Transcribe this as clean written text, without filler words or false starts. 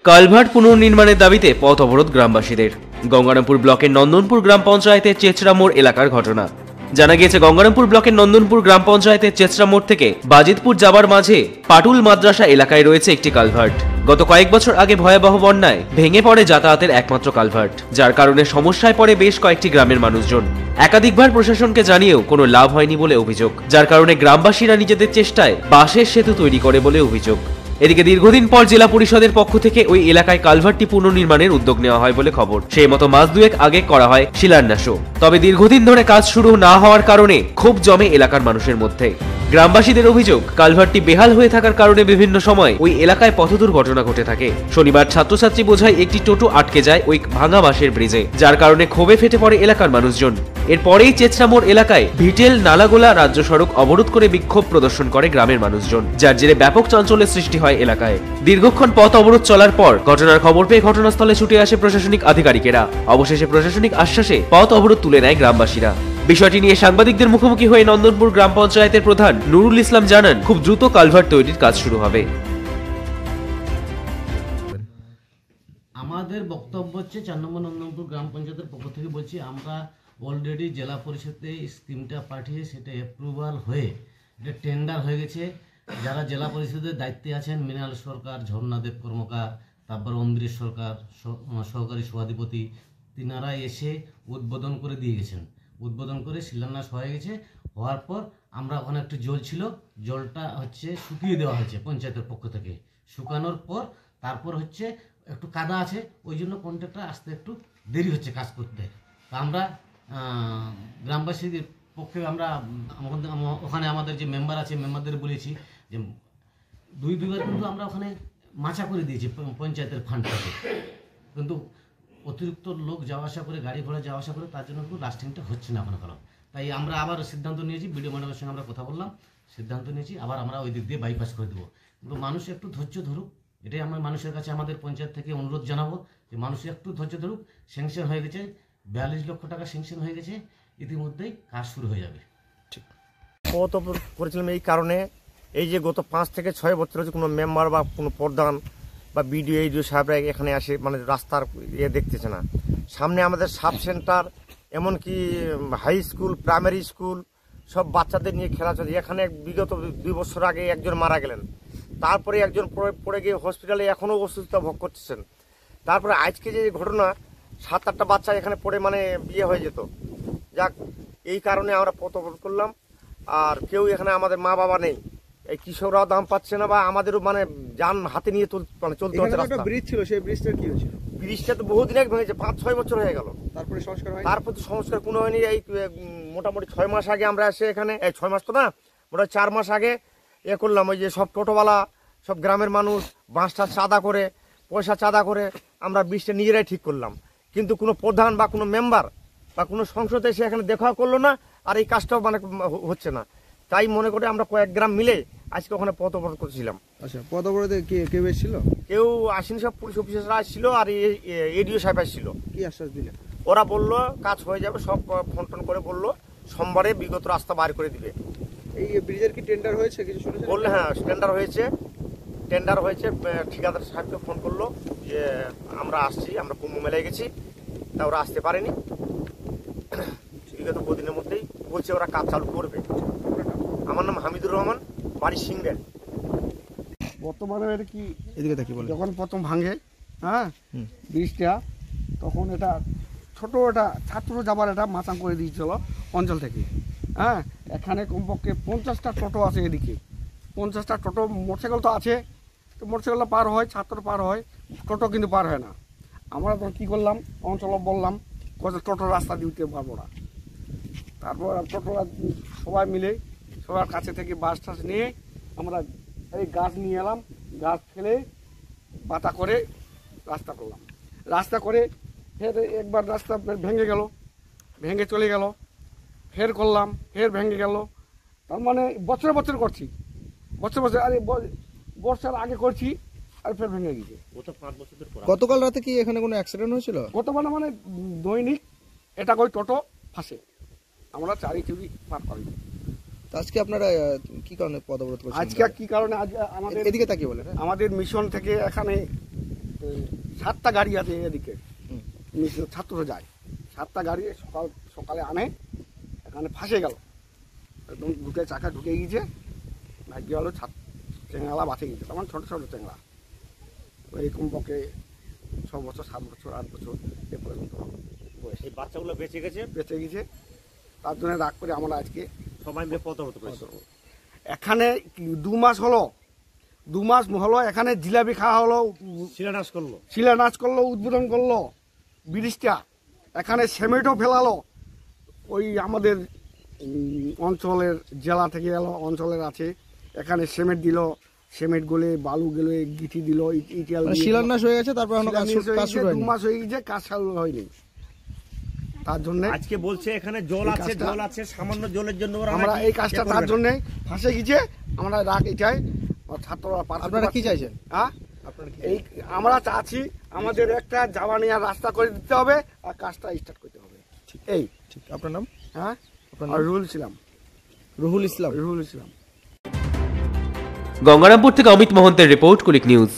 Culvert পুনর্নির্মাণের দাবিতে পথ অবরোধ গ্রামবাসীদের। গঙ্গারামপুর ব্লকের নন্দনপুর গ্রাম পঞ্চায়েতের চেচরা মোড় এলাকার ঘটনা। জানা গিয়েছে, গঙ্গারামপুর ব্লকের নন্দনপুর গ্রাম পঞ্চায়েতের চেচরা মোড় থেকে বাজিতপুর যাবার মাঝে পাটুল মাদ্রাসা এলাকায় রয়েছে একটি কালভার্ট। গত কয়েক বছর আগে ভয়াবহ বন্যায় ভেঙে পড়ে যাতায়াতের একমাত্র কালভার্ট, যার কারণে সমস্যায় পড়ে বেশ কয়েকটি গ্রামের মানুষজন। একাধিকবার প্রশাসনকে জানিয়েও কোনো লাভ হয়নি বলে অভিযোগ, যার কারণে গ্রামবাসীরা নিজেদের চেষ্টায় বাঁশের সেতু তৈরি করে বলে অভিযোগ। এদিকে দীর্ঘদিন পর জেলা পরিষদের পক্ষ থেকে ওই এলাকায় কালভার্টটি পুনর্নির্মাণের উদ্যোগ নেওয়া হয় বলে খবর। সেই মতো মাস দুয়েক আগে করা হয় শিলান্যাসও। তবে দীর্ঘদিন ধরে কাজ শুরু না হওয়ার কারণে ক্ষোভ জমে এলাকার মানুষের মধ্যে। গ্রামবাসীদের অভিযোগ, কালভার্টটি বেহাল হয়ে থাকার কারণে বিভিন্ন সময় ওই এলাকায় পথ দুর্ঘটনা ঘটে থাকে। শনিবার ছাত্রছাত্রী বোঝাই একটি টোটো আটকে যায় ওই ভাঙা বাঁশের ব্রিজে, যার কারণে ক্ষোভে ফেটে পড়ে এলাকার মানুষজন। এরপরেই চেচরা মোড় এলাকায় ভিটেল নালাগোলা রাজ্য সড়ক অবরোধ করে বিক্ষোভ প্রদর্শন করে গ্রামের মানুষজন, যার জেরে ব্যাপক চাঞ্চল্যের সৃষ্টি হয় এলাকায়। দীর্ঘক্ষণ পথ অবরোধ চলার পর ঘটনার খবর পেয়ে ঘটনাস্থলে ছুটে আসে প্রশাসনিক আধিকারিকেরা। অবশেষে প্রশাসনিক আশ্বাসে পথ অবরোধ তুলে নেয় গ্রামবাসীরা। বিষয়টি নিয়ে সাংবাদিকদের মুখোমুখি হয়ে নন্দনপুর গ্রাম পঞ্চায়েতের প্রধান নুরুল ইসলাম জানান, খুব দ্রুত কালভার্ট তৈরির কাজ শুরু হবে। আমাদের বক্তব্য হচ্ছে 4 নম্বর নন্দনপুর গ্রাম পঞ্চায়েতের পক্ষ থেকে বলছি, আমরা অলরেডি জেলা পরিষদে স্কিমটা পাঠিয়ে সেটা অ্যাপ্রুভাল হয়ে এটা টেন্ডার হয়ে গেছে। যারা জেলা পরিষদের দায়িত্বে আছেন, মৃণাল সরকার, ঝর্ণাদেব কর্মকার, তারপর অমৃত সরকার সহকারী সভাধিপতি, তিনারা এসে উদ্বোধন করে দিয়ে গেছেন। উদ্বোধন করে শিলান্যাস হয়ে গেছে। হওয়ার পর আমরা ওখানে একটু জল ছিল, জলটা হচ্ছে শুকিয়ে দেওয়া হয়েছে পঞ্চায়েতের পক্ষ থেকে। শুকানোর পর তারপর হচ্ছে একটু কাদা আছে, ওই জন্য কন্ট্রাক্টর আসতে একটু দেরি হচ্ছে কাজ করতে। তা আমরা গ্রামবাসীদের পক্ষে আমরা ওখানে আমাদের যে মেম্বার আছে, মেম্বারদের বলেছি যে দুইবার কিন্তু আমরা ওখানে মাচা করে দিয়েছি পঞ্চায়েতের ফান্ড থেকে, কিন্তু অতিরিক্ত লোক যাওয়া আসা করে, গাড়ি ঘোড়া যাওয়া আসা করে, তার জন্য কিন্তু লাস্টিংটা হচ্ছে না এখন কারণ। তাই আমরা আবার সিদ্ধান্ত নিয়েছি, বিডিও ম্যাডামের সঙ্গে আমরা কথা বললাম, সিদ্ধান্ত নিয়েছি আবার আমরা ওই দিক দিয়ে বাইপাস করে দেবো। কিন্তু মানুষ একটু ধৈর্য ধরুক, এটাই আমরা মানুষের কাছে আমাদের পঞ্চায়েত থেকে অনুরোধ জানাবো যে মানুষ একটু ধৈর্য ধরুক। স্যাংশন হয়ে গেছে, 42 লক্ষ টাকা স্যাংশন হয়ে গেছে, ইতিমধ্যেই কাজ শুরু হয়ে যাবে। ঠিক পথ অবরোধ করেছিলাম এই কারণে, এই যে গত 5 থেকে 6 বছর হচ্ছে কোনো মেম্বার বা কোনো প্রধান বা বিডিও সাহেবরা এখানে আসে মানে রাস্তার দেখতেছে না। সামনে আমাদের সাব সেন্টার, এমনকি হাই স্কুল, প্রাইমারি স্কুল, সব বাচ্চাদের নিয়ে খেলা চলছে। এখানে বিগত 2 বছর আগে একজন মারা গেলেন, তারপরে একজন পড়ে গিয়ে হসপিটালে এখনও অসুস্থতা ভোগ করতেছেন। তারপরে আজকে যে ঘটনা, 7-8টা বাচ্চা এখানে পড়ে মানে বিয়ে হয়ে যেত। যাক, এই কারণে আমরা পথ অবরোধ করলাম। আর কেউ এখানে আমাদের মা বাবা নেই, এই কৃষকরাও দাম পাচ্ছে না বা আমাদেরও মানে যান হাতে নিয়ে চলতে হচ্ছে। রাস্তা ব্রিজ ছিল, সেই ব্রিজটা কি হয়েছিল? ব্রিজটা তো বহুদিন আগে ভেঙেছে, 5-6 বছর হয়ে গেল। তারপরে সংস্কার হয়? তারপর তো সংস্কার কোনো হয়নি। এই মোটামুটি 6 মাস আগে আমরা এসে এখানে, 6 মাস তো না, মোটামুটি 4 মাস আগে করলাম। ওই যে সব টোটোওয়ালা, সব গ্রামের মানুষ বাঁশটা চাঁদা করে, পয়সা চাঁদা করে আমরা ব্রিজটা নিজেরাই ঠিক করলাম। কিন্তু কোনো প্রধান বা কোনো মেম্বার বা কোনো সংসদ এসে এখানে দেখা করলো না, আর এই কাজটাও মানে হচ্ছে না। তাই মনে করে আমরা কয়েক গ্রাম মিলে আজকে ওখানে পথ অবরোধ করছিলাম। আচ্ছা, পথ অবরোধে কেউ এসেছিল? কেউ আসেনি, সব পুলিশ অফিসাররা আসছিল আর এডিও সাহেব আসছিল। কি আশ্বাস দিলে? ওরা বললো কাজ হয়ে যাবে, সব ফোন টোন করে বললো সোমবারে বিগত রাস্তা বার করে দিবে। এই ব্রিজের কি টেন্ডার হয়েছে কিছু শুনেছেন? বললে হ্যাঁ, টেন্ডার হয়েছে। ঠিকাদার সাহেবকে ফোন করলো যে আমরা আসছি, আমরা কুম্ভ মেলায় গেছি, তা ওরা আসতে পারেনি। বিগত বহুদিনের মধ্যেই বলছে ওরা কাজ চালু করবে। আমার নাম হামিদুর রহমান, বাড়ি সিংড়া। বর্তমানে কি এদিকে দেখি বলে, যখন প্রথম ভাঙে ব্রিজটা, তখন এটা ছোট একটা ছাত্র যাবার একটা মাচাং করে দিয়েছিল অঞ্চল থেকে। এখানে কমপক্ষে 50টা টোটো আছে এদিকে, 50টা টোটো, মোটরসাইকেল তো আছে, তো মোটরসাইকেলটা পার হয়, ছাত্র পার হয়, টোটো কিন্তু পার হয় না। আমরা তো কী করলাম, অঞ্চল বললাম টোটো রাস্তা দিতে পারবো না। তারপর টোটোরা সবাই মিলে সবার কাছে থেকে বাস টাস নিয়ে আমরা এই গাছ নিয়ে এলাম, গাছ ফেলে পাতা করে রাস্তা করলাম। রাস্তা করে ফের একবার রাস্তা ভেঙে গেল, ভেঙে চলে গেল, ফের করলাম, ফের ভেঙে গেল। তার মানে বছরে বছর করছি, বছর আরে বর্ষার আগে করছি, আর ফের ভেঙে গেছে। গতকাল রাতে কি এখানে কোনো অ্যাক্সিডেন্ট হয়েছিল? গতকাল মানে দৈনিক এটা কই টোটো ফাঁসে, আমরা চারি পার করি। আজকে আপনারা কি কারণে পথ অবরোধ করছেন? আজকে কি কারণে, আজকে আমাদের এদিকে তাকিয়ে বলেন। আমাদের মিশন থেকে এখানে 7টা গাড়ি আছে এদিকে ছাত্র যায় 7টা গাড়ি সকালে আনে এখানে ফাঁসে গেল একদম ঢুকে চাকা ঢুকে গিয়েছে ভাগ্য হলো চেংড়া বাঁচে গেছে তখন ছোটো ছোটো চেংড়া এই কমপক্ষে 6 বছর 7 বছর 8 বছর এ পর্যন্ত বয়স। এই বাচ্চাগুলো বেঁচে গেছে তার জন্য রাগ করে আমরা আজকে সবাই মিলে পথবরোধ করেছে। এখানে 2 মাস হলো এখানে জিলাপি খাওয়া হলো, শিলান্যাস করলো, উদ্বোধন করলো ব্রিজটা, এখানে সিমেন্টও ফেলালো। ওই আমাদের অঞ্চলের জেলা থেকে এলো, অঞ্চলের আছে, এখানে সিমেন্ট দিল, সিমেন্ট গলে বালু গেলে গিটি দিল, ইটাল শিলান্যাস হয়ে গেছে, তারপর 2 মাস হয়ে গেছে, কাজ চালু হয়নি। তার জন্য আজকে বলছে এখানে জল আছে সামান্য জলের জন্য আমরা এই কাজটা তার জন্য ফাঁসে গেছে। আমরা রাগ এটাই ছাত্ররা। আপনারা কি চাইছেন? হ্যাঁ, এই আমরা চাচ্ছি আমাদের একটা যাওয়া নেওয়ার রাস্তা করে দিতে হবে আর কাজটা স্টার্ট করতে হবে। এই ঠিক। আপনার নাম? হ্যাঁ, আপনার রুহুল ইসলাম। গঙ্গারামপুর থেকে অমিত মোহন্তের রিপোর্ট, কুলিক নিউজ।